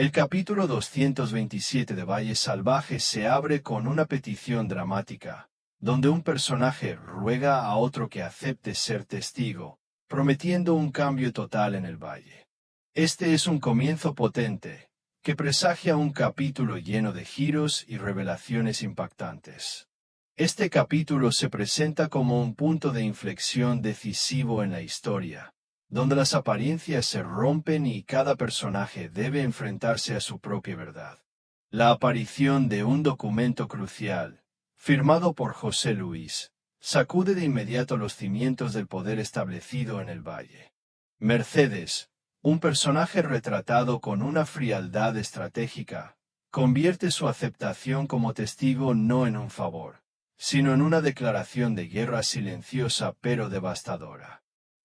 El capítulo 227 de Valles Salvajes se abre con una petición dramática, donde un personaje ruega a otro que acepte ser testigo, prometiendo un cambio total en el valle. Este es un comienzo potente, que presagia un capítulo lleno de giros y revelaciones impactantes. Este capítulo se presenta como un punto de inflexión decisivo en la historia, donde las apariencias se rompen y cada personaje debe enfrentarse a su propia verdad. La aparición de un documento crucial, firmado por José Luis, sacude de inmediato los cimientos del poder establecido en el valle. Mercedes, un personaje retratado con una frialdad estratégica, convierte su aceptación como testigo no en un favor, sino en una declaración de guerra silenciosa pero devastadora.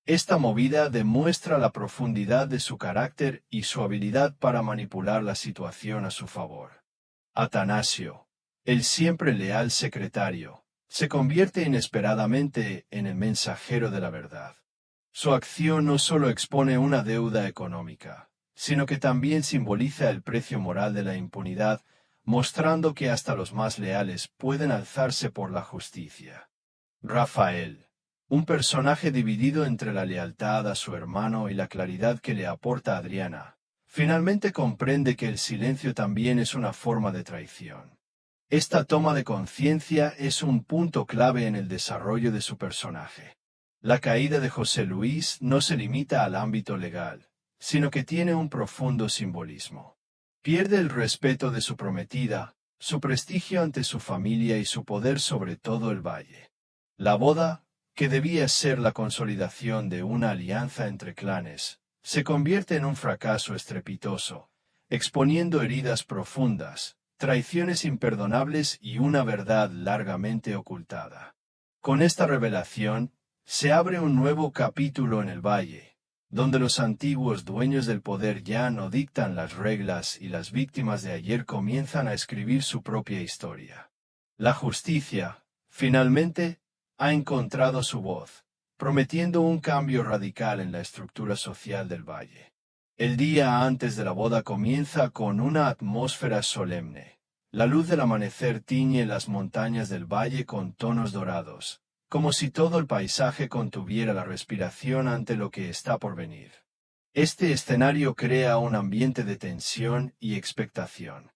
Esta movida demuestra la profundidad de su carácter y su habilidad para manipular la situación a su favor. Atanasio, el siempre leal secretario, se convierte inesperadamente en el mensajero de la verdad. Su acción no solo expone una deuda económica, sino que también simboliza el precio moral de la impunidad, mostrando que hasta los más leales pueden alzarse por la justicia. Rafael, un personaje dividido entre la lealtad a su hermano y la claridad que le aporta Adriana, finalmente comprende que el silencio también es una forma de traición. Esta toma de conciencia es un punto clave en el desarrollo de su personaje. La caída de José Luis no se limita al ámbito legal, sino que tiene un profundo simbolismo. Pierde el respeto de su prometida, su prestigio ante su familia y su poder sobre todo el valle. La boda, que debía ser la consolidación de una alianza entre clanes, se convierte en un fracaso estrepitoso, exponiendo heridas profundas, traiciones imperdonables y una verdad largamente ocultada. Con esta revelación, se abre un nuevo capítulo en el valle, donde los antiguos dueños del poder ya no dictan las reglas y las víctimas de ayer comienzan a escribir su propia historia. La justicia, finalmente, ha encontrado su voz, prometiendo un cambio radical en la estructura social del valle. El día antes de la boda comienza con una atmósfera solemne. La luz del amanecer tiñe las montañas del valle con tonos dorados, como si todo el paisaje contuviera la respiración ante lo que está por venir. Este escenario crea un ambiente de tensión y expectación.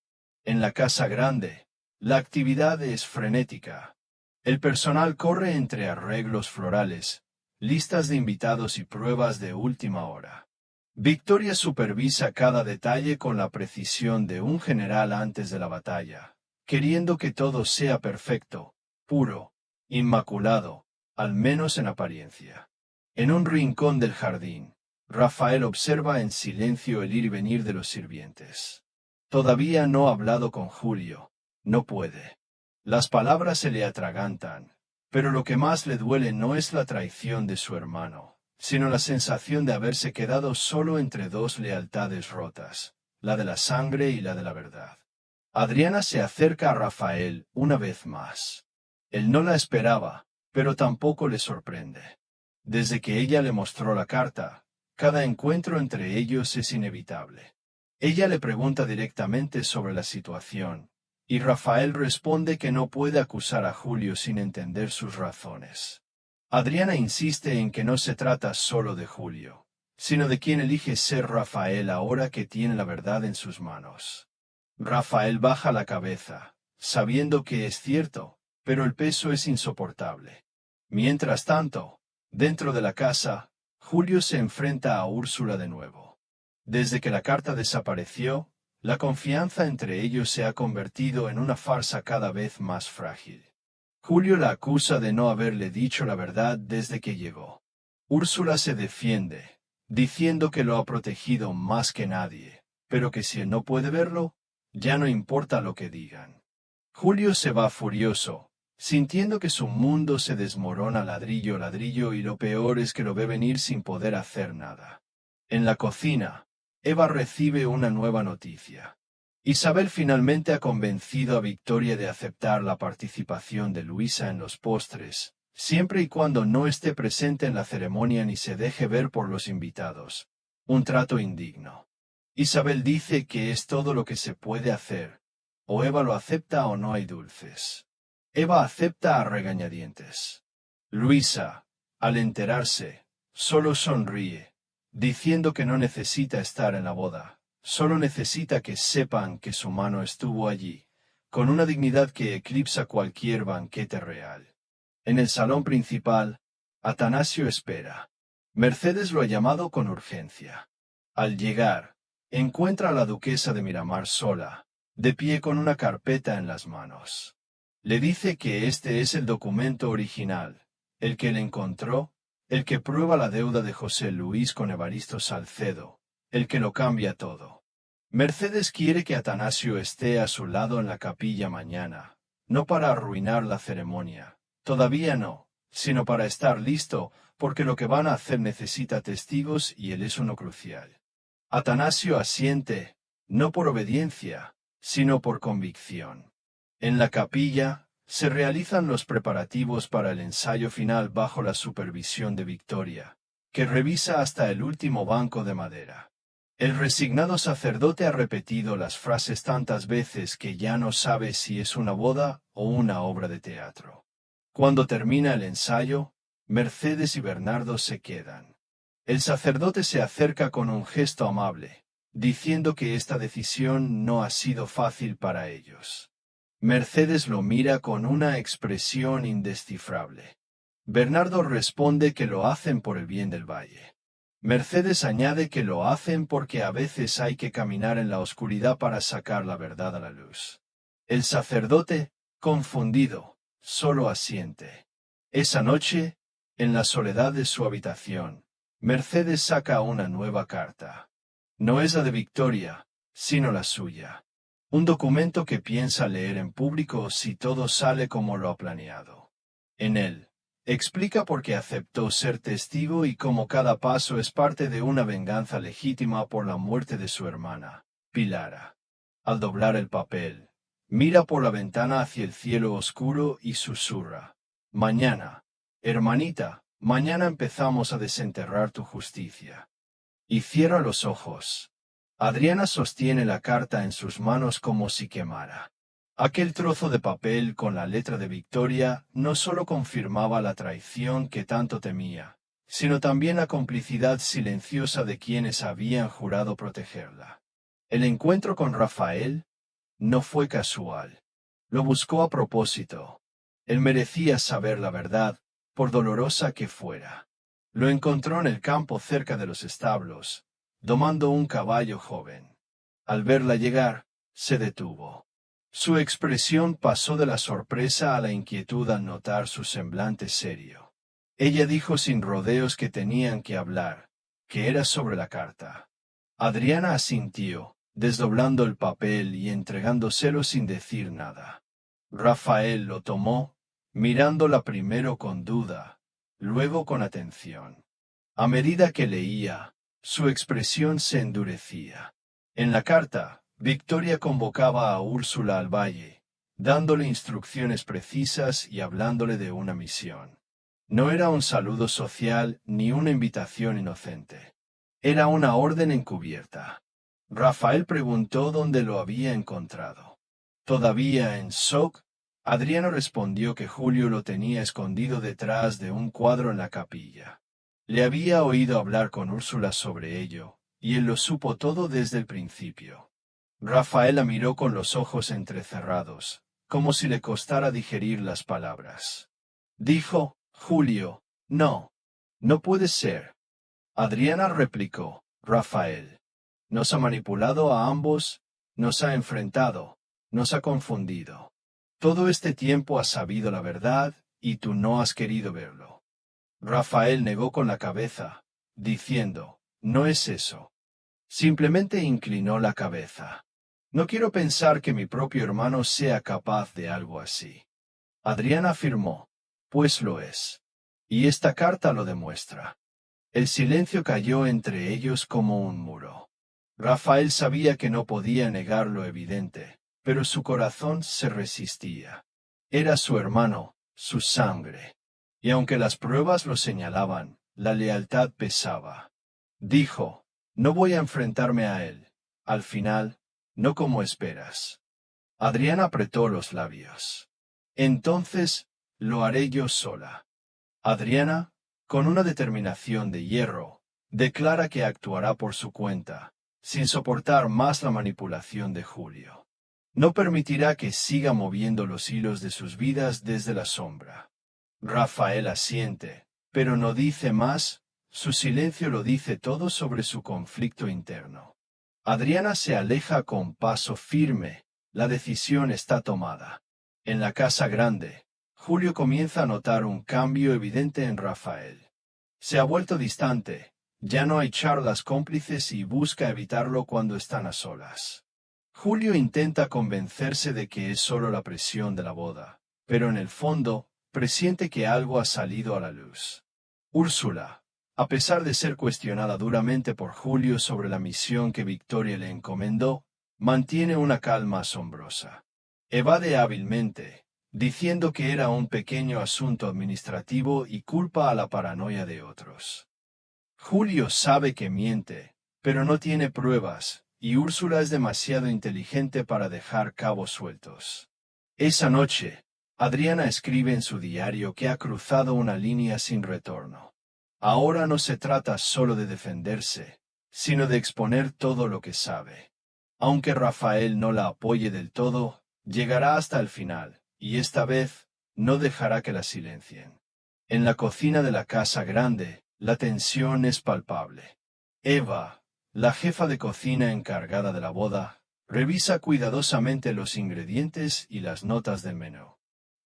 En la casa grande, la actividad es frenética. El personal corre entre arreglos florales, listas de invitados y pruebas de última hora. Victoria supervisa cada detalle con la precisión de un general antes de la batalla, queriendo que todo sea perfecto, puro, inmaculado, al menos en apariencia. En un rincón del jardín, Rafael observa en silencio el ir y venir de los sirvientes. Todavía no ha hablado con Julio, no puede. Las palabras se le atragantan, pero lo que más le duele no es la traición de su hermano, sino la sensación de haberse quedado solo entre dos lealtades rotas, la de la sangre y la de la verdad. Adriana se acerca a Rafael una vez más. Él no la esperaba, pero tampoco le sorprende. Desde que ella le mostró la carta, cada encuentro entre ellos es inevitable. Ella le pregunta directamente sobre la situación, y Rafael responde que no puede acusar a Julio sin entender sus razones. Adriana insiste en que no se trata solo de Julio, sino de quien elige ser Rafael ahora que tiene la verdad en sus manos. Rafael baja la cabeza, sabiendo que es cierto, pero el peso es insoportable. Mientras tanto, dentro de la casa, Julio se enfrenta a Úrsula de nuevo. Desde que la carta desapareció, la confianza entre ellos se ha convertido en una farsa cada vez más frágil. Julio la acusa de no haberle dicho la verdad desde que llegó. Úrsula se defiende, diciendo que lo ha protegido más que nadie, pero que si él no puede verlo, ya no importa lo que digan. Julio se va furioso, sintiendo que su mundo se desmorona ladrillo a ladrillo y lo peor es que lo ve venir sin poder hacer nada. En la cocina, Eva recibe una nueva noticia. Isabel finalmente ha convencido a Victoria de aceptar la participación de Luisa en los postres, siempre y cuando no esté presente en la ceremonia ni se deje ver por los invitados. Un trato indigno. Isabel dice que es todo lo que se puede hacer. O Eva lo acepta o no hay dulces. Eva acepta a regañadientes. Luisa, al enterarse, solo sonríe, diciendo que no necesita estar en la boda, solo necesita que sepan que su mano estuvo allí, con una dignidad que eclipsa cualquier banquete real. En el salón principal, Atanasio espera. Mercedes lo ha llamado con urgencia. Al llegar, encuentra a la duquesa de Miramar sola, de pie con una carpeta en las manos. Le dice que este es el documento original, el que le encontró, el que prueba la deuda de José Luis con Evaristo Salcedo, el que lo cambia todo. Mercedes quiere que Atanasio esté a su lado en la capilla mañana, no para arruinar la ceremonia, todavía no, sino para estar listo, porque lo que van a hacer necesita testigos y él es uno crucial. Atanasio asiente, no por obediencia, sino por convicción. En la capilla, se realizan los preparativos para el ensayo final bajo la supervisión de Victoria, que revisa hasta el último banco de madera. El resignado sacerdote ha repetido las frases tantas veces que ya no sabe si es una boda o una obra de teatro. Cuando termina el ensayo, Mercedes y Bernardo se quedan. El sacerdote se acerca con un gesto amable, diciendo que esta decisión no ha sido fácil para ellos. Mercedes lo mira con una expresión indescifrable. Bernardo responde que lo hacen por el bien del valle. Mercedes añade que lo hacen porque a veces hay que caminar en la oscuridad para sacar la verdad a la luz. El sacerdote, confundido, solo asiente. Esa noche, en la soledad de su habitación, Mercedes saca una nueva carta. No es la de Victoria, sino la suya. Un documento que piensa leer en público si todo sale como lo ha planeado. En él, explica por qué aceptó ser testigo y cómo cada paso es parte de una venganza legítima por la muerte de su hermana, Pilara. Al doblar el papel, mira por la ventana hacia el cielo oscuro y susurra: Mañana, hermanita, mañana empezamos a desenterrar tu justicia. Y cierra los ojos. Adriana sostiene la carta en sus manos como si quemara. Aquel trozo de papel con la letra de Victoria no solo confirmaba la traición que tanto temía, sino también la complicidad silenciosa de quienes habían jurado protegerla. El encuentro con Rafael no fue casual. Lo buscó a propósito. Él merecía saber la verdad, por dolorosa que fuera. Lo encontró en el campo cerca de los establos, domando un caballo joven. Al verla llegar, se detuvo. Su expresión pasó de la sorpresa a la inquietud al notar su semblante serio. Ella dijo sin rodeos que tenían que hablar, que era sobre la carta. Adriana asintió, desdoblando el papel y entregándoselo sin decir nada. Rafael lo tomó, mirándola primero con duda, luego con atención. A medida que leía, su expresión se endurecía. En la carta, Victoria convocaba a Úrsula al valle, dándole instrucciones precisas y hablándole de una misión. No era un saludo social ni una invitación inocente. Era una orden encubierta. Rafael preguntó dónde lo había encontrado. Todavía en shock, Adriano respondió que Julio lo tenía escondido detrás de un cuadro en la capilla. Le había oído hablar con Úrsula sobre ello, y él lo supo todo desde el principio. Rafael la miró con los ojos entrecerrados, como si le costara digerir las palabras. Dijo: Julio, no. No puede ser. Adriana replicó: Rafael. Nos ha manipulado a ambos, nos ha enfrentado, nos ha confundido. Todo este tiempo has sabido la verdad, y tú no has querido verlo. Rafael negó con la cabeza, diciendo: no es eso. Simplemente inclinó la cabeza. No quiero pensar que mi propio hermano sea capaz de algo así. Adriana afirmó: pues lo es. Y esta carta lo demuestra. El silencio cayó entre ellos como un muro. Rafael sabía que no podía negar lo evidente, pero su corazón se resistía. Era su hermano, su sangre. Y aunque las pruebas lo señalaban, la lealtad pesaba. Dijo: no voy a enfrentarme a él. al final, no como esperas. Adriana apretó los labios. Entonces, lo haré yo sola. Adriana, con una determinación de hierro, declara que actuará por su cuenta, sin soportar más la manipulación de Julio. No permitirá que siga moviendo los hilos de sus vidas desde la sombra. Rafael asiente, pero no dice más, su silencio lo dice todo sobre su conflicto interno. Adriana se aleja con paso firme, la decisión está tomada. En la casa grande, Julio comienza a notar un cambio evidente en Rafael. Se ha vuelto distante, ya no hay charlas cómplices y busca evitarlo cuando están a solas. Julio intenta convencerse de que es solo la presión de la boda, pero en el fondo, presiente que algo ha salido a la luz. Úrsula, a pesar de ser cuestionada duramente por Julio sobre la misión que Victoria le encomendó, mantiene una calma asombrosa. Evade hábilmente, diciendo que era un pequeño asunto administrativo y culpa a la paranoia de otros. Julio sabe que miente, pero no tiene pruebas, y Úrsula es demasiado inteligente para dejar cabos sueltos. Esa noche, Adriana escribe en su diario que ha cruzado una línea sin retorno. Ahora no se trata solo de defenderse, sino de exponer todo lo que sabe. Aunque Rafael no la apoye del todo, llegará hasta el final, y esta vez, no dejará que la silencien. En la cocina de la casa grande, la tensión es palpable. Eva, la jefa de cocina encargada de la boda, revisa cuidadosamente los ingredientes y las notas del menú.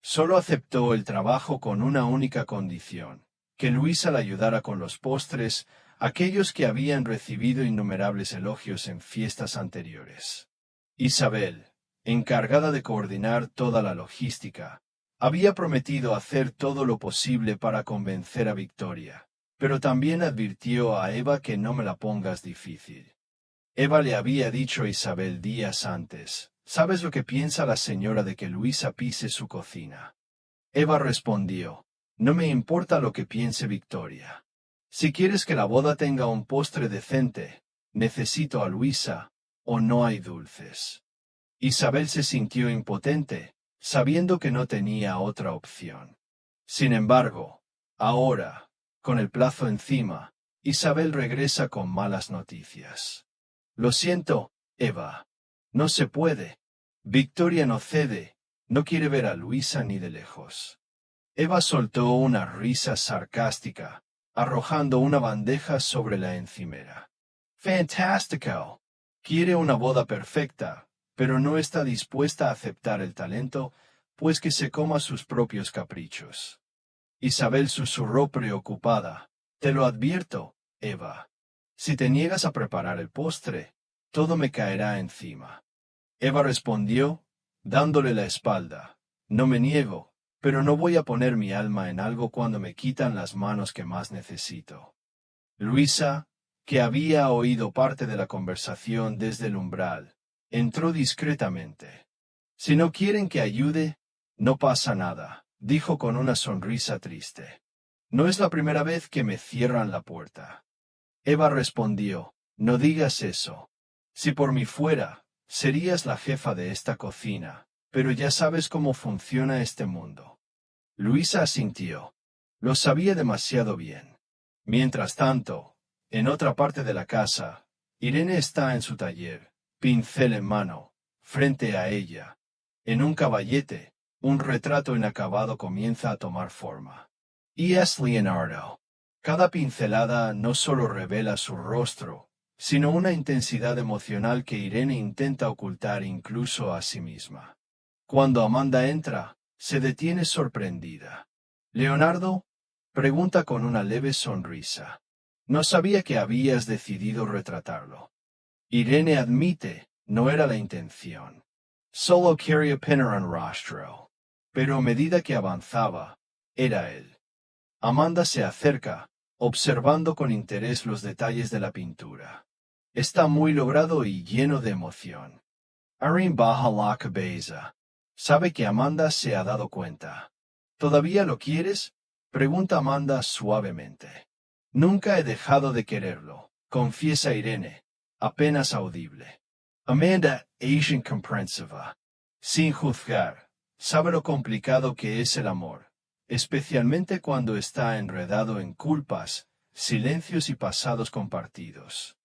Solo aceptó el trabajo con una única condición, que Luisa la ayudara con los postres, aquellos que habían recibido innumerables elogios en fiestas anteriores. Isabel, encargada de coordinar toda la logística, había prometido hacer todo lo posible para convencer a Victoria, pero también advirtió a Eva que no me la pongas difícil. Eva le había dicho a Isabel días antes, ¿sabes lo que piensa la señora de que Luisa pise su cocina? Eva respondió, no me importa lo que piense Victoria. Si quieres que la boda tenga un postre decente, necesito a Luisa, o no hay dulces. Isabel se sintió impotente, sabiendo que no tenía otra opción. Sin embargo, ahora, con el plazo encima, Isabel regresa con malas noticias. Lo siento, Eva. No se puede. Victoria no cede, no quiere ver a Luisa ni de lejos. Eva soltó una risa sarcástica, arrojando una bandeja sobre la encimera. ¡Fantástico! Quiere una boda perfecta, pero no está dispuesta a aceptar el talento, pues que se coma sus propios caprichos. Isabel susurró preocupada. Te lo advierto, Eva. Si te niegas a preparar el postre, todo me caerá encima. Eva respondió, dándole la espalda. No me niego, pero no voy a poner mi alma en algo cuando me quitan las manos que más necesito. Luisa, que había oído parte de la conversación desde el umbral, entró discretamente. Si no quieren que ayude, no pasa nada, dijo con una sonrisa triste. No es la primera vez que me cierran la puerta. Eva respondió, no digas eso. Si por mí fuera, serías la jefa de esta cocina, pero ya sabes cómo funciona este mundo. Luisa asintió. Lo sabía demasiado bien. Mientras tanto, en otra parte de la casa, Irene está en su taller, pincel en mano, frente a ella. En un caballete, un retrato inacabado comienza a tomar forma. Y es Leonardo. Cada pincelada no solo revela su rostro, sino una intensidad emocional que Irene intenta ocultar incluso a sí misma. Cuando Amanda entra, se detiene sorprendida. «¿Leonardo?», pregunta con una leve sonrisa. «No sabía que habías decidido retratarlo». Irene admite, no era la intención. Solo quería poner un rostro. Pero a medida que avanzaba, era él. Amanda se acerca, observando con interés los detalles de la pintura. Está muy logrado y lleno de emoción. Irene baja la cabeza. Sabe que Amanda se ha dado cuenta. ¿Todavía lo quieres?, pregunta Amanda suavemente. Nunca he dejado de quererlo, confiesa Irene, apenas audible. Amanda, Asian comprensiva. Sin juzgar, sabe lo complicado que es el amor, especialmente cuando está enredado en culpas, silencios y pasados compartidos.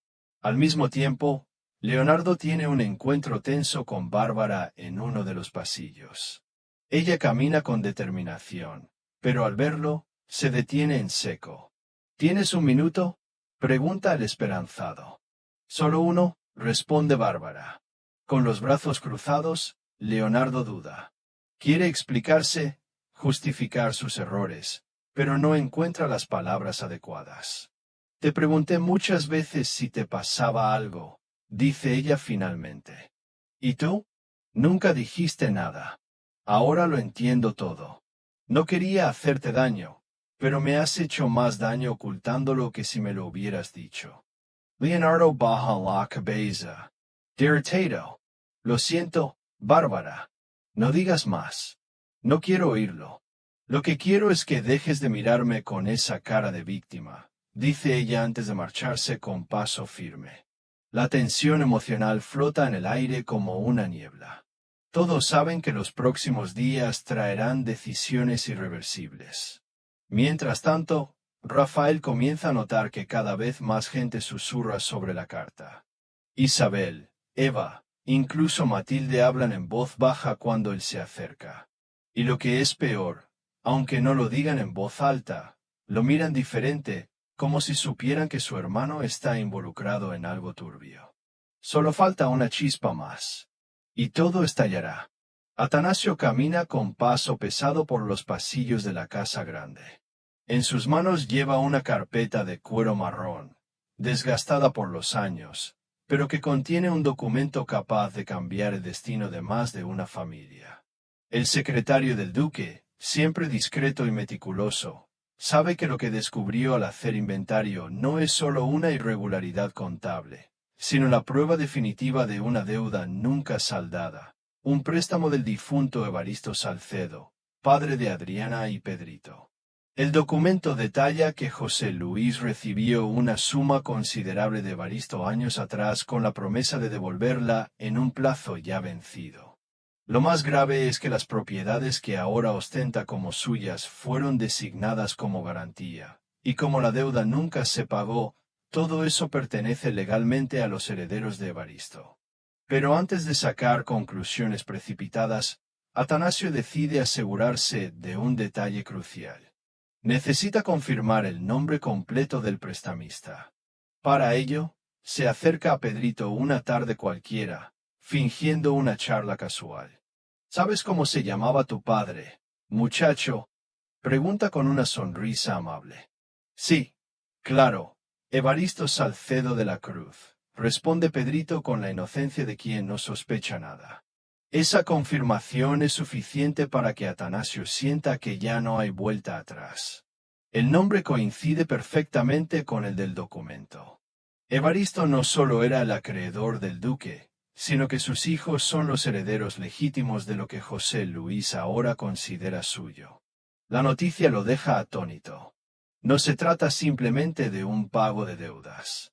Al mismo tiempo, Leonardo tiene un encuentro tenso con Bárbara en uno de los pasillos. Ella camina con determinación, pero al verlo, se detiene en seco. ¿Tienes un minuto?, pregunta el esperanzado. Solo uno, responde Bárbara. Con los brazos cruzados, Leonardo duda. Quiere explicarse, justificar sus errores, pero no encuentra las palabras adecuadas. Te pregunté muchas veces si te pasaba algo, dice ella finalmente. ¿Y tú? Nunca dijiste nada. Ahora lo entiendo todo. No quería hacerte daño, pero me has hecho más daño ocultándolo que si me lo hubieras dicho. Leonardo baja la cabeza. Irritado. Lo siento, Bárbara. No digas más. No quiero oírlo. Lo que quiero es que dejes de mirarme con esa cara de víctima, dice ella antes de marcharse con paso firme. La tensión emocional flota en el aire como una niebla. Todos saben que los próximos días traerán decisiones irreversibles. Mientras tanto, Rafael comienza a notar que cada vez más gente susurra sobre la carta. Isabel, Eva, incluso Matilde hablan en voz baja cuando él se acerca. Y lo que es peor, aunque no lo digan en voz alta, lo miran diferente, como si supieran que su hermano está involucrado en algo turbio. Solo falta una chispa más. Y todo estallará. Atanasio camina con paso pesado por los pasillos de la casa grande. En sus manos lleva una carpeta de cuero marrón, desgastada por los años, pero que contiene un documento capaz de cambiar el destino de más de una familia. El secretario del duque, siempre discreto y meticuloso, sabe que lo que descubrió al hacer inventario no es solo una irregularidad contable, sino la prueba definitiva de una deuda nunca saldada, un préstamo del difunto Evaristo Salcedo, padre de Adriana y Pedrito. El documento detalla que José Luis recibió una suma considerable de Evaristo años atrás con la promesa de devolverla en un plazo ya vencido. Lo más grave es que las propiedades que ahora ostenta como suyas fueron designadas como garantía, y como la deuda nunca se pagó, todo eso pertenece legalmente a los herederos de Evaristo. Pero antes de sacar conclusiones precipitadas, Atanasio decide asegurarse de un detalle crucial. Necesita confirmar el nombre completo del prestamista. Para ello, se acerca a Pedrito una tarde cualquiera, fingiendo una charla casual. ¿Sabes cómo se llamaba tu padre, muchacho?, pregunta con una sonrisa amable. Sí, claro, Evaristo Salcedo de la Cruz, responde Pedrito con la inocencia de quien no sospecha nada. Esa confirmación es suficiente para que Atanasio sienta que ya no hay vuelta atrás. El nombre coincide perfectamente con el del documento. Evaristo no solo era el acreedor del duque, sino que sus hijos son los herederos legítimos de lo que José Luis ahora considera suyo. La noticia lo deja atónito. No se trata simplemente de un pago de deudas.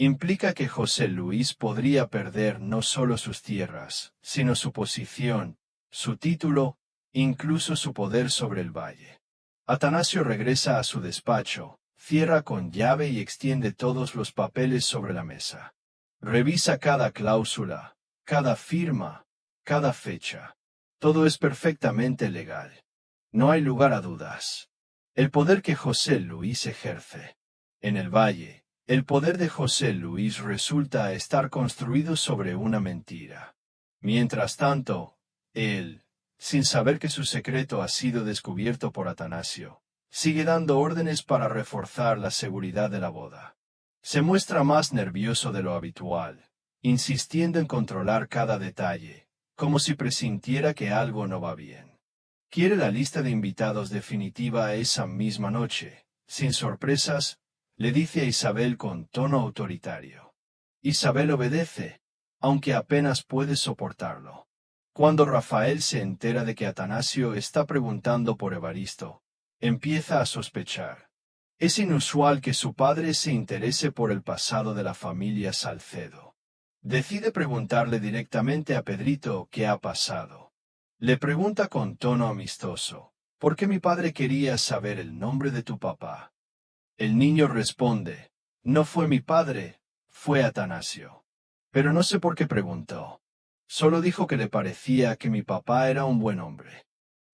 Implica que José Luis podría perder no solo sus tierras, sino su posición, su título, incluso su poder sobre el valle. Atanasio regresa a su despacho, cierra con llave y extiende todos los papeles sobre la mesa. Revisa cada cláusula, cada firma, cada fecha. Todo es perfectamente legal. No hay lugar a dudas. El poder que José Luis ejerce en el valle, el poder de José Luis resulta estar construido sobre una mentira. Mientras tanto, él, sin saber que su secreto ha sido descubierto por Atanasio, sigue dando órdenes para reforzar la seguridad de la boda. Se muestra más nervioso de lo habitual, insistiendo en controlar cada detalle, como si presintiera que algo no va bien. Quiere la lista de invitados definitiva esa misma noche, sin sorpresas, le dice a Isabel con tono autoritario. Isabel obedece, aunque apenas puede soportarlo. Cuando Rafael se entera de que Atanasio está preguntando por Evaristo, empieza a sospechar. Es inusual que su padre se interese por el pasado de la familia Salcedo. Decide preguntarle directamente a Pedrito qué ha pasado. Le pregunta con tono amistoso, ¿por qué mi padre quería saber el nombre de tu papá? El niño responde, no fue mi padre, fue Atanasio. Pero no sé por qué preguntó. Solo dijo que le parecía que mi papá era un buen hombre.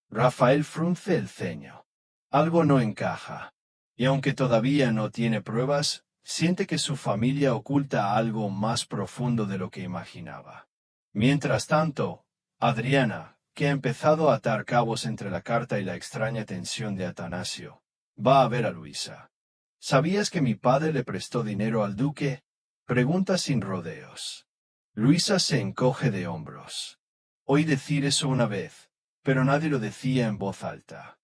Rafael frunce el ceño. Algo no encaja. Y aunque todavía no tiene pruebas, siente que su familia oculta algo más profundo de lo que imaginaba. Mientras tanto, Adriana, que ha empezado a atar cabos entre la carta y la extraña tensión de Atanasio, va a ver a Luisa. ¿Sabías que mi padre le prestó dinero al duque? Pregunta sin rodeos. Luisa se encoge de hombros. Oí decir eso una vez, pero nadie lo decía en voz alta.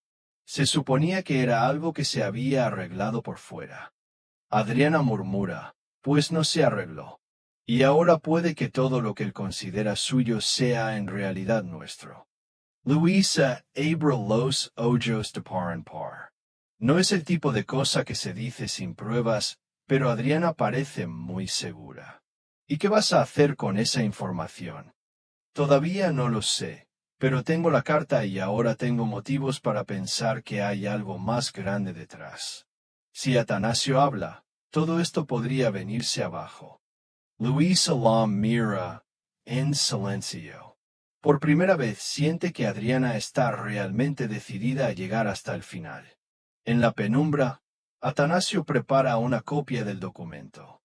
Se suponía que era algo que se había arreglado por fuera. Adriana murmura, pues no se arregló. Y ahora puede que todo lo que él considera suyo sea en realidad nuestro. Luisa abre los ojos de par en par. No es el tipo de cosa que se dice sin pruebas, pero Adriana parece muy segura. ¿Y qué vas a hacer con esa información? Todavía no lo sé, pero tengo la carta y ahora tengo motivos para pensar que hay algo más grande detrás. Si Atanasio habla, todo esto podría venirse abajo. Luisa la mira en silencio. Por primera vez siente que Adriana está realmente decidida a llegar hasta el final. En la penumbra, Atanasio prepara una copia del documento.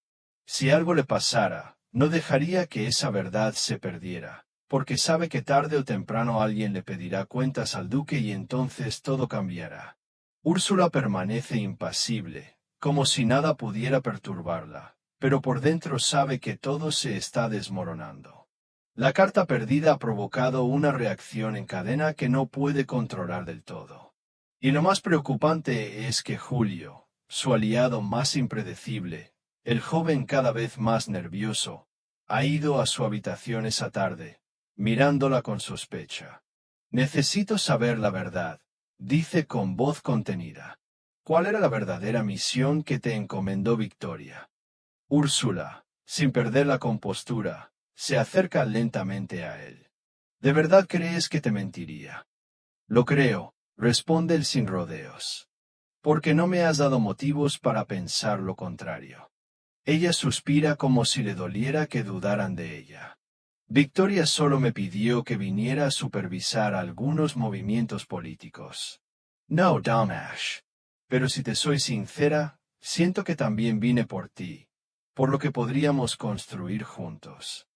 Si algo le pasara, no dejaría que esa verdad se perdiera, porque sabe que tarde o temprano alguien le pedirá cuentas al duque y entonces todo cambiará. Úrsula permanece impasible, como si nada pudiera perturbarla, pero por dentro sabe que todo se está desmoronando. La carta perdida ha provocado una reacción en cadena que no puede controlar del todo. Y lo más preocupante es que Julio, su aliado más impredecible, el joven cada vez más nervioso, ha ido a su habitación esa tarde, mirándola con sospecha. Necesito saber la verdad, dice con voz contenida. ¿Cuál era la verdadera misión que te encomendó Victoria? Úrsula, sin perder la compostura, se acerca lentamente a él. ¿De verdad crees que te mentiría? Lo creo, responde él sin rodeos. Porque no me has dado motivos para pensar lo contrario. Ella suspira como si le doliera que dudaran de ella. Victoria solo me pidió que viniera a supervisar algunos movimientos políticos. No, Damash. Pero si te soy sincera, siento que también vine por ti, por lo que podríamos construir juntos.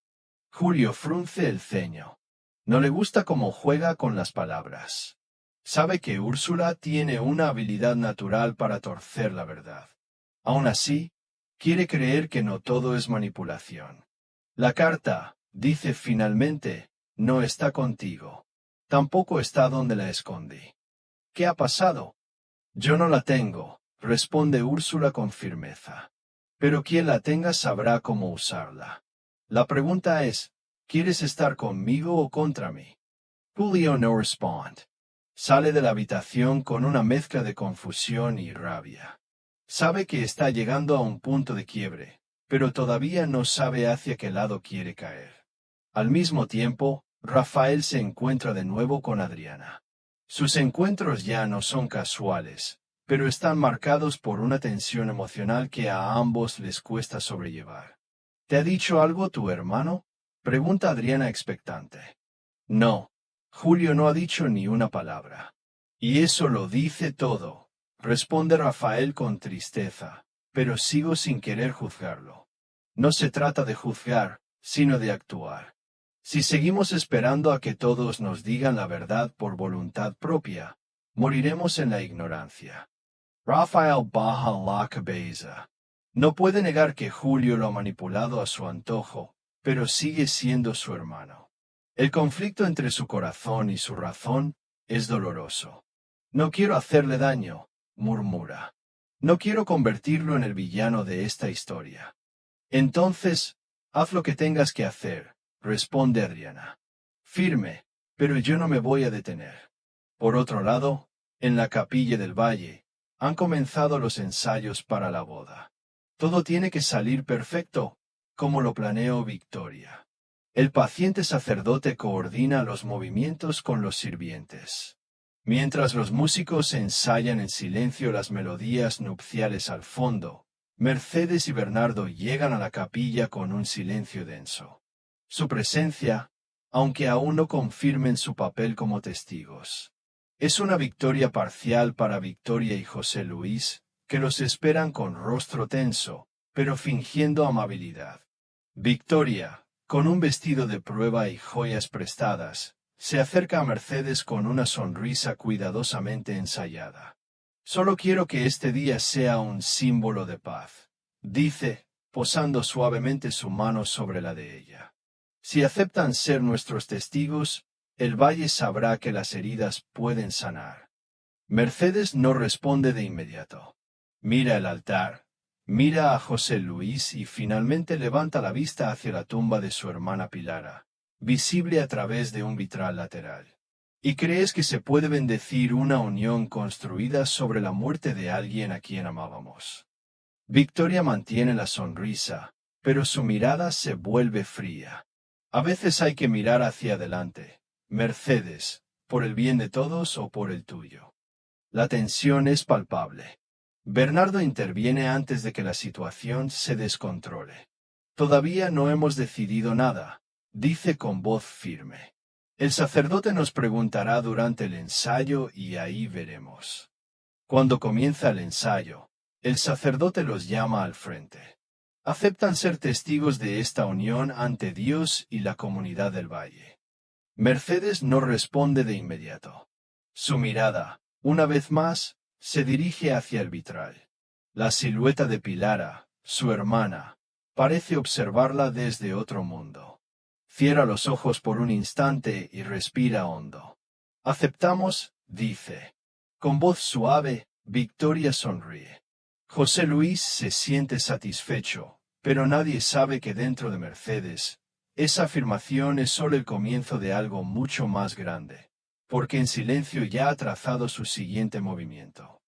Julio frunce el ceño. No le gusta cómo juega con las palabras. Sabe que Úrsula tiene una habilidad natural para torcer la verdad. Aún así, quiere creer que no todo es manipulación. La carta, dice finalmente, no está contigo. Tampoco está donde la escondí. ¿Qué ha pasado? Yo no la tengo, responde Úrsula con firmeza. Pero quien la tenga sabrá cómo usarla. La pregunta es, ¿quieres estar conmigo o contra mí? Julio no responde. Sale de la habitación con una mezcla de confusión y rabia. Sabe que está llegando a un punto de quiebre, pero todavía no sabe hacia qué lado quiere caer. Al mismo tiempo, Rafael se encuentra de nuevo con Adriana. Sus encuentros ya no son casuales, pero están marcados por una tensión emocional que a ambos les cuesta sobrellevar. ¿Te ha dicho algo tu hermano? Pregunta Adriana expectante. No, Julio no ha dicho ni una palabra. Y eso lo dice todo, responde Rafael con tristeza, pero sigo sin querer juzgarlo. No se trata de juzgar, sino de actuar. Si seguimos esperando a que todos nos digan la verdad por voluntad propia, moriremos en la ignorancia. Rafael baja la cabeza. No puede negar que Julio lo ha manipulado a su antojo, pero sigue siendo su hermano. El conflicto entre su corazón y su razón es doloroso. No quiero hacerle daño, murmura. No quiero convertirlo en el villano de esta historia. Entonces, haz lo que tengas que hacer, responde Adriana. Firme, pero yo no me voy a detener. Por otro lado, en la capilla del valle, han comenzado los ensayos para la boda. Todo tiene que salir perfecto, como lo planeó Victoria. El paciente sacerdote coordina los movimientos con los sirvientes. Mientras los músicos ensayan en silencio las melodías nupciales al fondo, Mercedes y Bernardo llegan a la capilla con un silencio denso. Su presencia, aunque aún no confirmen su papel como testigos, es una victoria parcial para Victoria y José Luis, que los esperan con rostro tenso, pero fingiendo amabilidad. Victoria, con un vestido de prueba y joyas prestadas, se acerca a Mercedes con una sonrisa cuidadosamente ensayada. Solo quiero que este día sea un símbolo de paz, dice, posando suavemente su mano sobre la de ella. Si aceptan ser nuestros testigos, el valle sabrá que las heridas pueden sanar. Mercedes no responde de inmediato. Mira el altar, mira a José Luis y finalmente levanta la vista hacia la tumba de su hermana Pilara, visible a través de un vitral lateral. ¿Y crees que se puede bendecir una unión construida sobre la muerte de alguien a quien amábamos? Victoria mantiene la sonrisa, pero su mirada se vuelve fría. A veces hay que mirar hacia adelante, Mercedes, por el bien de todos o por el tuyo. La tensión es palpable. Bernardo interviene antes de que la situación se descontrole. Todavía no hemos decidido nada, dice con voz firme. El sacerdote nos preguntará durante el ensayo y ahí veremos. Cuando comienza el ensayo, el sacerdote los llama al frente. Aceptan ser testigos de esta unión ante Dios y la comunidad del valle. Mercedes no responde de inmediato. Su mirada, una vez más, se dirige hacia el vitral. La silueta de Pilara, su hermana, parece observarla desde otro mundo. Cierra los ojos por un instante y respira hondo. Aceptamos, dice. Con voz suave, Victoria sonríe. José Luis se siente satisfecho, pero nadie sabe que dentro de Mercedes, esa afirmación es solo el comienzo de algo mucho más grande, porque en silencio ya ha trazado su siguiente movimiento.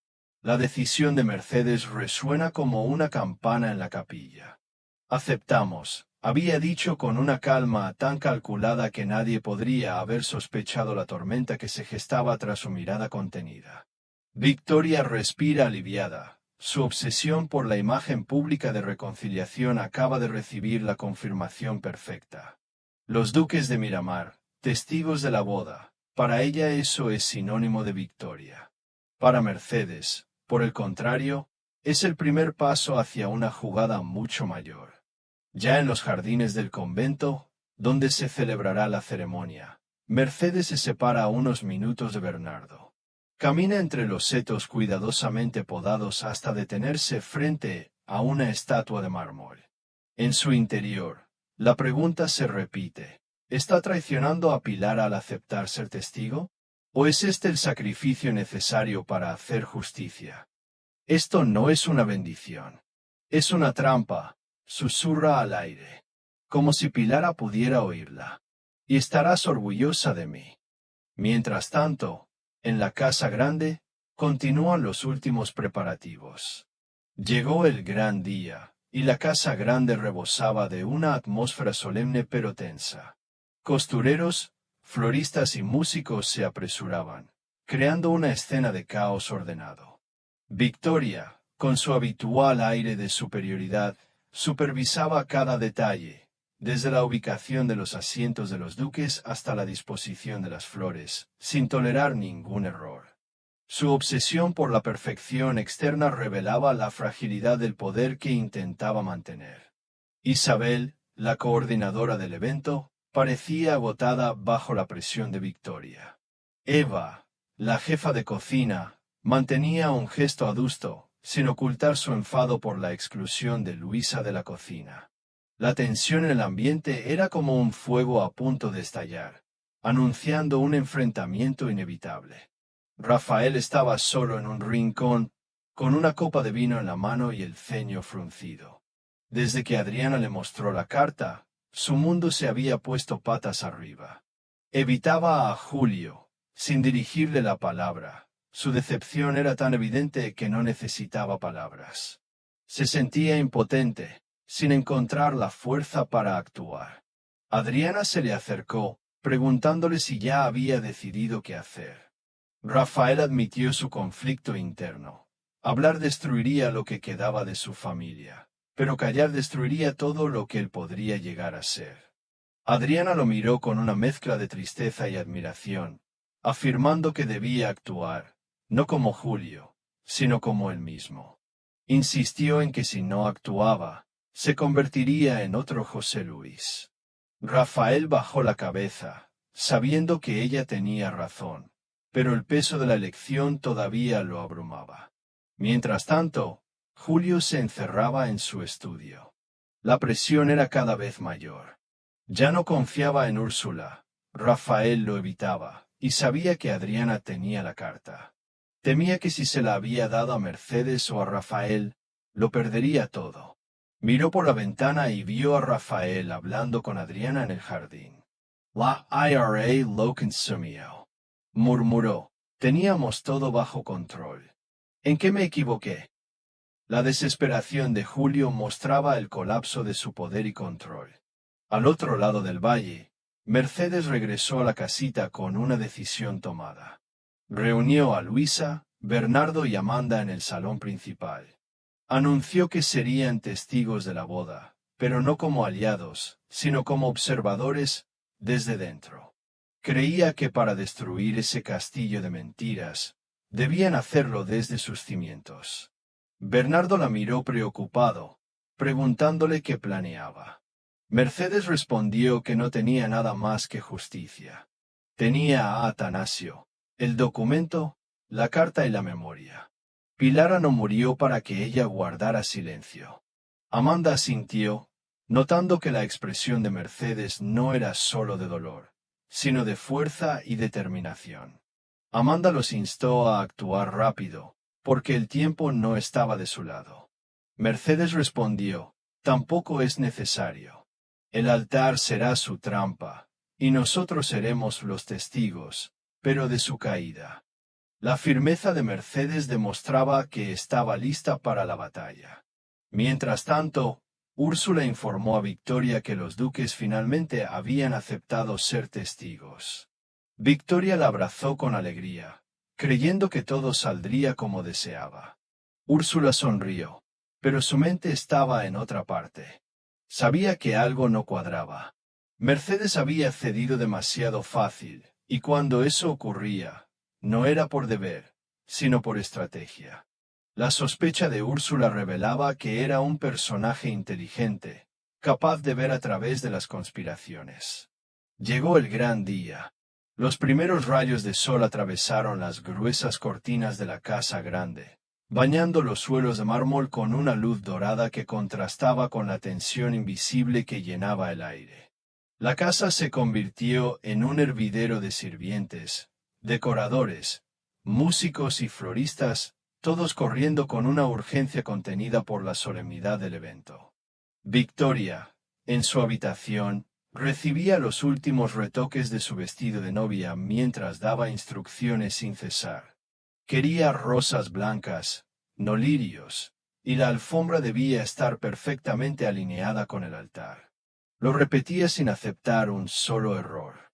La decisión de Mercedes resuena como una campana en la capilla. Aceptamos, había dicho con una calma tan calculada que nadie podría haber sospechado la tormenta que se gestaba tras su mirada contenida. Victoria respira aliviada. Su obsesión por la imagen pública de reconciliación acaba de recibir la confirmación perfecta. Los duques de Miramar, testigos de la boda, para ella eso es sinónimo de victoria. Para Mercedes, por el contrario, es el primer paso hacia una jugada mucho mayor. Ya en los jardines del convento, donde se celebrará la ceremonia, Mercedes se separa a unos minutos de Bernardo. Camina entre los setos cuidadosamente podados hasta detenerse frente a una estatua de mármol. En su interior, la pregunta se repite: ¿está traicionando a Pilar al aceptar ser testigo? ¿O es este el sacrificio necesario para hacer justicia? Esto no es una bendición. Es una trampa, susurra al aire, como si Pilara pudiera oírla. Y estarás orgullosa de mí. Mientras tanto, en la casa grande, continúan los últimos preparativos. Llegó el gran día, y la casa grande rebosaba de una atmósfera solemne pero tensa. Costureros, floristas y músicos se apresuraban, creando una escena de caos ordenado. Victoria, con su habitual aire de superioridad, supervisaba cada detalle, desde la ubicación de los asientos de los duques hasta la disposición de las flores, sin tolerar ningún error. Su obsesión por la perfección externa revelaba la fragilidad del poder que intentaba mantener. Isabel, la coordinadora del evento, parecía agotada bajo la presión de Victoria. Eva, la jefa de cocina, mantenía un gesto adusto, sin ocultar su enfado por la exclusión de Luisa de la cocina. La tensión en el ambiente era como un fuego a punto de estallar, anunciando un enfrentamiento inevitable. Rafael estaba solo en un rincón, con una copa de vino en la mano y el ceño fruncido. Desde que Adriana le mostró la carta, su mundo se había puesto patas arriba. Evitaba a Julio, sin dirigirle la palabra. Su decepción era tan evidente que no necesitaba palabras. Se sentía impotente, sin encontrar la fuerza para actuar. Adriana se le acercó, preguntándole si ya había decidido qué hacer. Rafael admitió su conflicto interno. Hablar destruiría lo que quedaba de su familia, pero callar destruiría todo lo que él podría llegar a ser. Adriana lo miró con una mezcla de tristeza y admiración, afirmando que debía actuar, no como Julio, sino como él mismo. Insistió en que si no actuaba, se convertiría en otro José Luis. Rafael bajó la cabeza, sabiendo que ella tenía razón, pero el peso de la elección todavía lo abrumaba. Mientras tanto, Julio se encerraba en su estudio. La presión era cada vez mayor. Ya no confiaba en Úrsula, Rafael lo evitaba, y sabía que Adriana tenía la carta. Temía que si se la había dado a Mercedes o a Rafael, lo perdería todo. Miró por la ventana y vio a Rafael hablando con Adriana en el jardín. La IRA lo consumió, murmuró. Teníamos todo bajo control. ¿En qué me equivoqué? La desesperación de Julio mostraba el colapso de su poder y control. Al otro lado del valle, Mercedes regresó a la casita con una decisión tomada. Reunió a Luisa, Bernardo y Amanda en el salón principal. Anunció que serían testigos de la boda, pero no como aliados, sino como observadores, desde dentro. Creía que para destruir ese castillo de mentiras, debían hacerlo desde sus cimientos. Bernardo la miró preocupado, preguntándole qué planeaba. Mercedes respondió que no tenía nada más que justicia. Tenía a Atanasio, el documento, la carta y la memoria. Pilara no murió para que ella guardara silencio. Amanda asintió, notando que la expresión de Mercedes no era solo de dolor, sino de fuerza y determinación. Amanda los instó a actuar rápido, porque el tiempo no estaba de su lado. Mercedes respondió, tampoco es necesario. El altar será su trampa, y nosotros seremos los testigos, pero de su caída. La firmeza de Mercedes demostraba que estaba lista para la batalla. Mientras tanto, Úrsula informó a Victoria que los duques finalmente habían aceptado ser testigos. Victoria la abrazó con alegría, creyendo que todo saldría como deseaba. Úrsula sonrió, pero su mente estaba en otra parte. Sabía que algo no cuadraba. Mercedes había cedido demasiado fácil, y cuando eso ocurría, no era por deber, sino por estrategia. La sospecha de Úrsula revelaba que era un personaje inteligente, capaz de ver a través de las conspiraciones. Llegó el gran día. Los primeros rayos de sol atravesaron las gruesas cortinas de la casa grande, bañando los suelos de mármol con una luz dorada que contrastaba con la tensión invisible que llenaba el aire. La casa se convirtió en un hervidero de sirvientes, decoradores, músicos y floristas, todos corriendo con una urgencia contenida por la solemnidad del evento. Victoria, en su habitación, recibía los últimos retoques de su vestido de novia mientras daba instrucciones sin cesar. Quería rosas blancas, no lirios, y la alfombra debía estar perfectamente alineada con el altar. Lo repetía sin aceptar un solo error.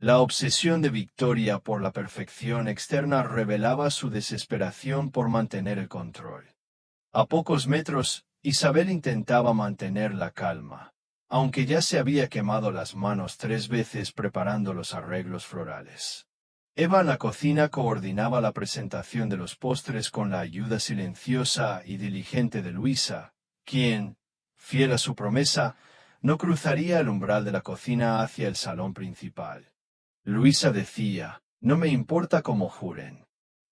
La obsesión de Victoria por la perfección externa revelaba su desesperación por mantener el control. A pocos metros, Isabel intentaba mantener la calma, aunque ya se había quemado las manos 3 veces preparando los arreglos florales. Eva en la cocina coordinaba la presentación de los postres con la ayuda silenciosa y diligente de Luisa, quien, fiel a su promesa, no cruzaría el umbral de la cocina hacia el salón principal. Luisa decía, no me importa cómo juren.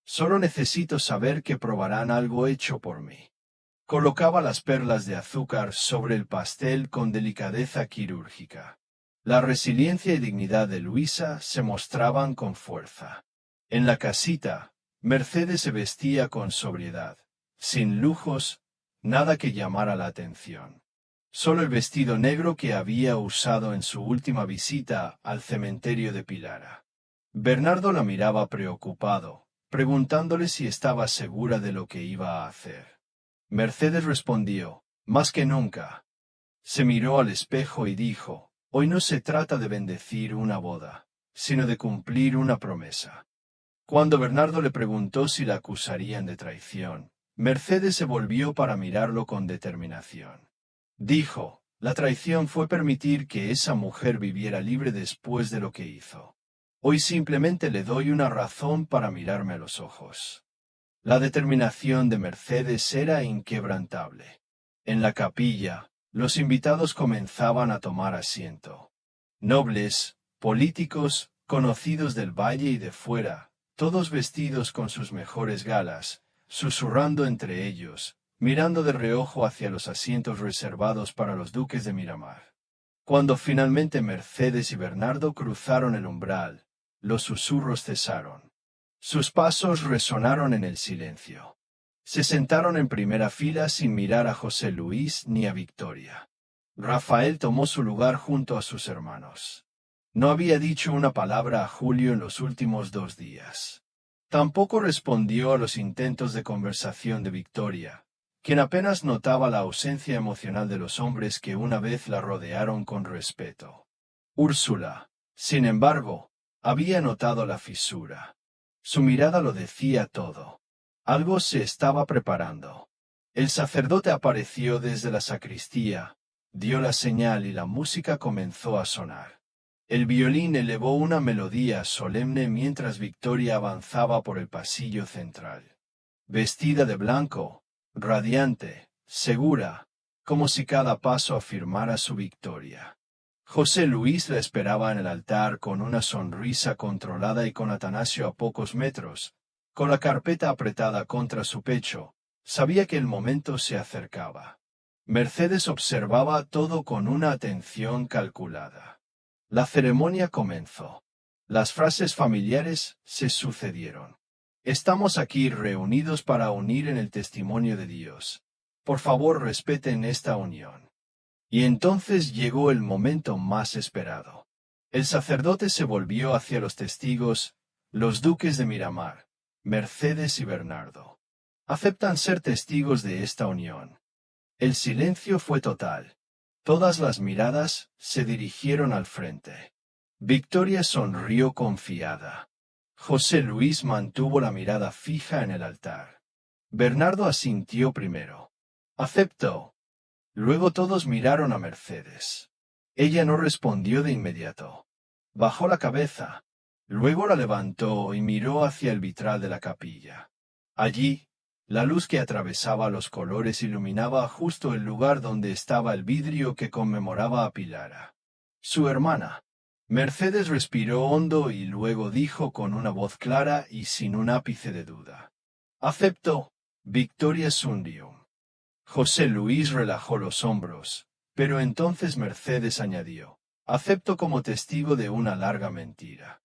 Solo necesito saber que probarán algo hecho por mí. Colocaba las perlas de azúcar sobre el pastel con delicadeza quirúrgica. La resiliencia y dignidad de Luisa se mostraban con fuerza. En la casita, Mercedes se vestía con sobriedad, sin lujos, nada que llamara la atención. Solo el vestido negro que había usado en su última visita al cementerio de Pilara. Bernardo la miraba preocupado, preguntándole si estaba segura de lo que iba a hacer. Mercedes respondió, más que nunca. Se miró al espejo y dijo, hoy no se trata de bendecir una boda, sino de cumplir una promesa. Cuando Bernardo le preguntó si la acusarían de traición, Mercedes se volvió para mirarlo con determinación. Dijo, la traición fue permitir que esa mujer viviera libre después de lo que hizo. Hoy simplemente le doy una razón para mirarme a los ojos. La determinación de Mercedes era inquebrantable. En la capilla, los invitados comenzaban a tomar asiento. Nobles, políticos, conocidos del valle y de fuera, todos vestidos con sus mejores galas, susurrando entre ellos, mirando de reojo hacia los asientos reservados para los duques de Miramar. Cuando finalmente Mercedes y Bernardo cruzaron el umbral, los susurros cesaron. Sus pasos resonaron en el silencio. Se sentaron en primera fila sin mirar a José Luis ni a Victoria. Rafael tomó su lugar junto a sus hermanos. No había dicho una palabra a Julio en los últimos 2 días. Tampoco respondió a los intentos de conversación de Victoria, quien apenas notaba la ausencia emocional de los hombres que una vez la rodearon con respeto. Úrsula, sin embargo, había notado la fisura. Su mirada lo decía todo. Algo se estaba preparando. El sacerdote apareció desde la sacristía, dio la señal y la música comenzó a sonar. El violín elevó una melodía solemne mientras Victoria avanzaba por el pasillo central. Vestida de blanco, radiante, segura, como si cada paso afirmara su victoria. José Luis la esperaba en el altar con una sonrisa controlada y con Atanasio a pocos metros, con la carpeta apretada contra su pecho. Sabía que el momento se acercaba. Mercedes observaba todo con una atención calculada. La ceremonia comenzó. Las frases familiares se sucedieron. Estamos aquí reunidos para unir en el testimonio de Dios. Por favor, respeten esta unión. Y entonces llegó el momento más esperado. El sacerdote se volvió hacia los testigos, los duques de Miramar, Mercedes y Bernardo. ¿Aceptan ser testigos de esta unión? El silencio fue total. Todas las miradas se dirigieron al frente. Victoria sonrió confiada. José Luis mantuvo la mirada fija en el altar. Bernardo asintió primero. Aceptó. Luego todos miraron a Mercedes. Ella no respondió de inmediato. Bajó la cabeza. Luego la levantó y miró hacia el vitral de la capilla. Allí, la luz que atravesaba los colores iluminaba justo el lugar donde estaba el vidrio que conmemoraba a Pilara, su hermana. Mercedes respiró hondo y luego dijo con una voz clara y sin un ápice de duda. Acepto, Victoria Sundium. José Luis relajó los hombros, pero entonces Mercedes añadió, acepto como testigo de una larga mentira.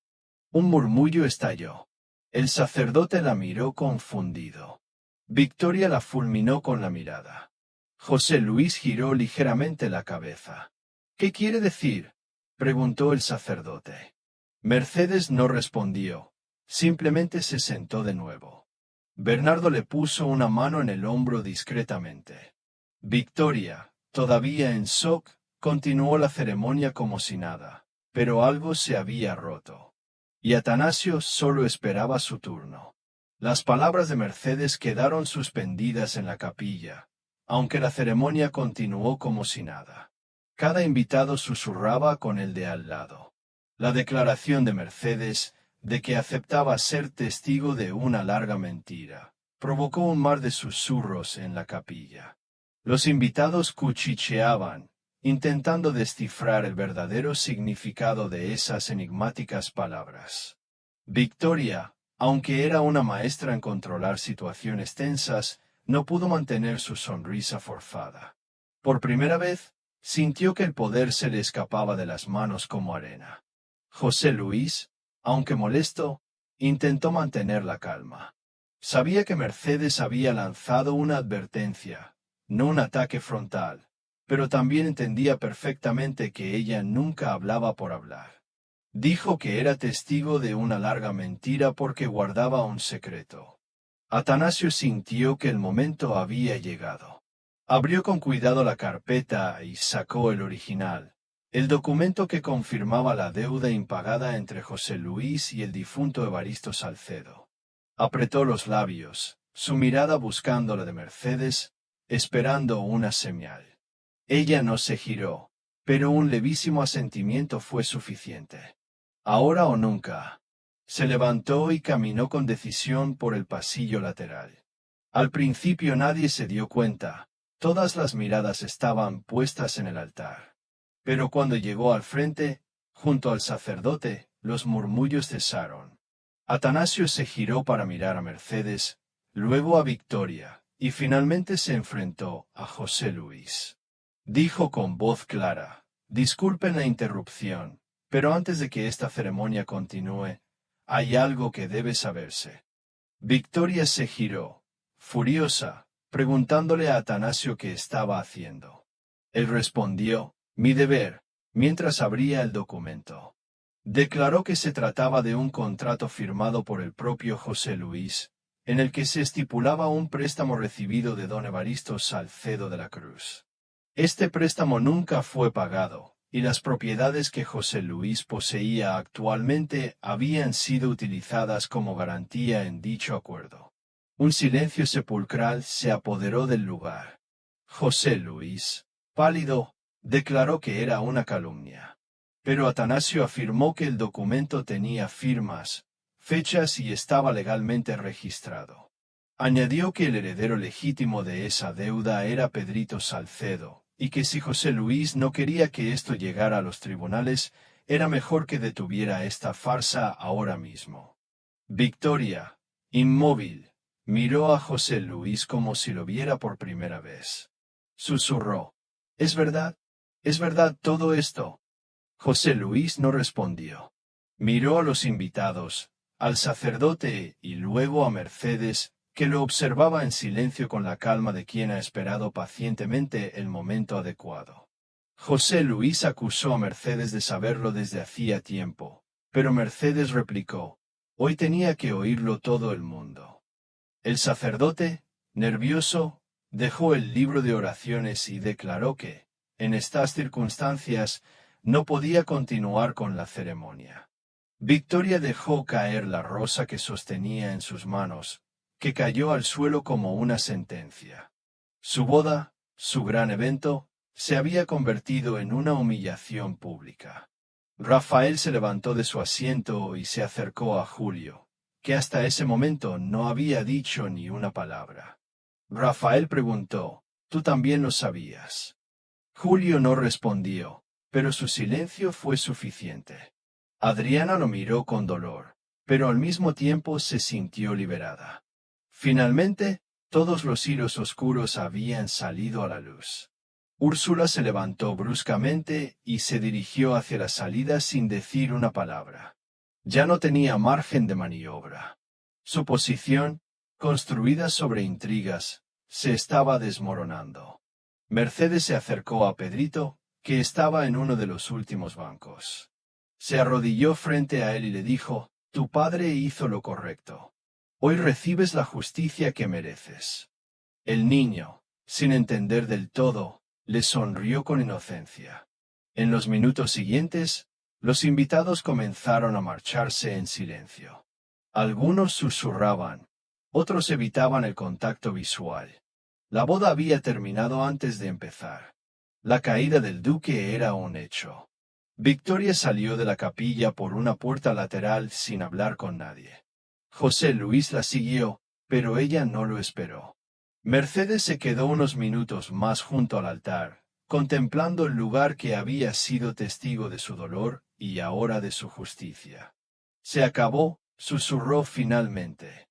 Un murmullo estalló. El sacerdote la miró confundido. Victoria la fulminó con la mirada. José Luis giró ligeramente la cabeza. ¿Qué quiere decir?, preguntó el sacerdote. Mercedes no respondió, simplemente se sentó de nuevo. Bernardo le puso una mano en el hombro discretamente. Victoria, todavía en shock, continuó la ceremonia como si nada, pero algo se había roto. Y Atanasio solo esperaba su turno. Las palabras de Mercedes quedaron suspendidas en la capilla, aunque la ceremonia continuó como si nada. Cada invitado susurraba con el de al lado. La declaración de Mercedes, de que aceptaba ser testigo de una larga mentira, provocó un mar de susurros en la capilla. Los invitados cuchicheaban, intentando descifrar el verdadero significado de esas enigmáticas palabras. Victoria, aunque era una maestra en controlar situaciones tensas, no pudo mantener su sonrisa forzada. Por primera vez, sintió que el poder se le escapaba de las manos como arena. José Luis, aunque molesto, intentó mantener la calma. Sabía que Mercedes había lanzado una advertencia, no un ataque frontal, pero también entendía perfectamente que ella nunca hablaba por hablar. Dijo que era testigo de una larga mentira porque guardaba un secreto. Atanasio sintió que el momento había llegado. Abrió con cuidado la carpeta y sacó el original, el documento que confirmaba la deuda impagada entre José Luis y el difunto Evaristo Salcedo. Apretó los labios, su mirada buscando la de Mercedes, esperando una señal. Ella no se giró, pero un levísimo asentimiento fue suficiente. Ahora o nunca. Se levantó y caminó con decisión por el pasillo lateral. Al principio nadie se dio cuenta, todas las miradas estaban puestas en el altar. Pero cuando llegó al frente, junto al sacerdote, los murmullos cesaron. Atanasio se giró para mirar a Mercedes, luego a Victoria, y finalmente se enfrentó a José Luis. Dijo con voz clara: «Disculpen la interrupción, pero antes de que esta ceremonia continúe, hay algo que debe saberse». Victoria se giró, furiosa, preguntándole a Atanasio qué estaba haciendo. Él respondió: «Mi deber», mientras abría el documento. Declaró que se trataba de un contrato firmado por el propio José Luis, en el que se estipulaba un préstamo recibido de don Evaristo Salcedo de la Cruz. Este préstamo nunca fue pagado, y las propiedades que José Luis poseía actualmente habían sido utilizadas como garantía en dicho acuerdo. Un silencio sepulcral se apoderó del lugar. José Luis, pálido, declaró que era una calumnia. Pero Atanasio afirmó que el documento tenía firmas, fechas y estaba legalmente registrado. Añadió que el heredero legítimo de esa deuda era Pedrito Salcedo, y que si José Luis no quería que esto llegara a los tribunales, era mejor que detuviera esta farsa ahora mismo. Victoria, inmóvil, miró a José Luis como si lo viera por primera vez. Susurró: «¿Es verdad? ¿Es verdad todo esto?». José Luis no respondió. Miró a los invitados, al sacerdote y luego a Mercedes, que lo observaba en silencio con la calma de quien ha esperado pacientemente el momento adecuado. José Luis acusó a Mercedes de saberlo desde hacía tiempo, pero Mercedes replicó: «Hoy tenía que oírlo todo el mundo». El sacerdote, nervioso, dejó el libro de oraciones y declaró que, en estas circunstancias, no podía continuar con la ceremonia. Victoria dejó caer la rosa que sostenía en sus manos, que cayó al suelo como una sentencia. Su boda, su gran evento, se había convertido en una humillación pública. Rafael se levantó de su asiento y se acercó a Julio, que hasta ese momento no había dicho ni una palabra. Rafael preguntó: «¿Tú también lo sabías?». Julio no respondió, pero su silencio fue suficiente. Adriana lo miró con dolor, pero al mismo tiempo se sintió liberada. Finalmente, todos los hilos oscuros habían salido a la luz. Úrsula se levantó bruscamente y se dirigió hacia la salida sin decir una palabra. Ya no tenía margen de maniobra. Su posición, construida sobre intrigas, se estaba desmoronando. Mercedes se acercó a Pedrito, que estaba en uno de los últimos bancos. Se arrodilló frente a él y le dijo: «Tu padre hizo lo correcto. Hoy recibes la justicia que mereces». El niño, sin entender del todo, le sonrió con inocencia. En los minutos siguientes, los invitados comenzaron a marcharse en silencio. Algunos susurraban, otros evitaban el contacto visual. La boda había terminado antes de empezar. La caída del duque era un hecho. Victoria salió de la capilla por una puerta lateral sin hablar con nadie. José Luis la siguió, pero ella no lo esperó. Mercedes se quedó unos minutos más junto al altar, contemplando el lugar que había sido testigo de su dolor y ahora de su justicia. «Se acabó», susurró finalmente.